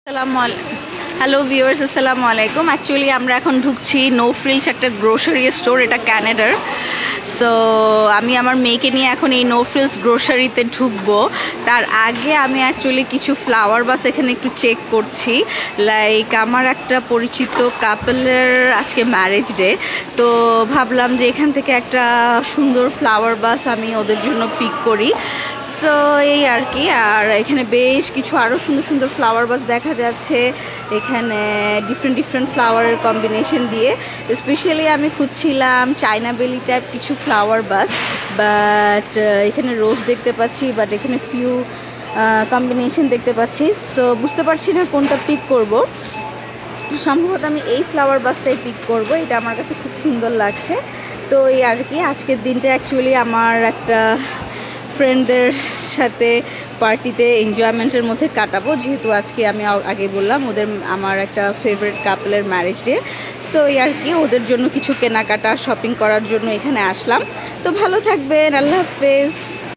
Hello viewers, আসসালামু আলাইকুম। Actually আমরা এখন ঢুকছি নো ফ্রিলস একটা গ্রোসারি স্টোর, এটা ক্যানাডার। সো আমি আমার মেয়েকে নিয়ে এখন এই নো ফ্রিলস গ্রোসারিতে ঢুকবো। তার আগে আমি অ্যাকচুয়ালি কিছু ফ্লাওয়ার বাস এখানে একটু চেক করছি। লাইক আমার একটা পরিচিত কাপলের আজকে ম্যারেজ ডে, তো ভাবলাম যে এখান থেকে একটা সুন্দর ফ্লাওয়ার বাস আমি ওদের জন্য পিক করি। সো এই আর কি। আর এখানে বেশ কিছু আরও সুন্দর সুন্দর ফ্লাওয়ার বাস দেখা যাচ্ছে, এখানে ডিফারেন্ট ফ্লাওয়ারের কম্বিনেশন দিয়ে। স্পেশালি আমি খুঁজছিলাম চায়না বেলি টাইপ কিছু ফ্লাওয়ার বাস, বাট এখানে রোজ দেখতে পাচ্ছি, বাট এখানে ফিউ কম্বিনেশন দেখতে পাচ্ছি। সো বুঝতে পারছি না কোনটা পিক করব। সম্ভবত আমি এই ফ্লাওয়ার বাসটাই পিক করব, এটা আমার কাছে খুব সুন্দর লাগছে। তো এই আর কি, আজকের দিনটা অ্যাকচুয়ালি আমার একটা ফ্রেন্ডদের সাথে পার্টিতে এনজয়মেন্টের মধ্যে কাটাবো, যেহেতু আজকে আমি আগে বললাম আমার একটা ফেভারিট কাপলের ম্যারেজ ডে। সো এই আর কি, ওদের জন্য কিছু কেনাকাটা শপিং করার জন্য এখানে আসলাম। তো ভালো থাকবেন, আল্লাহ হাফেজ।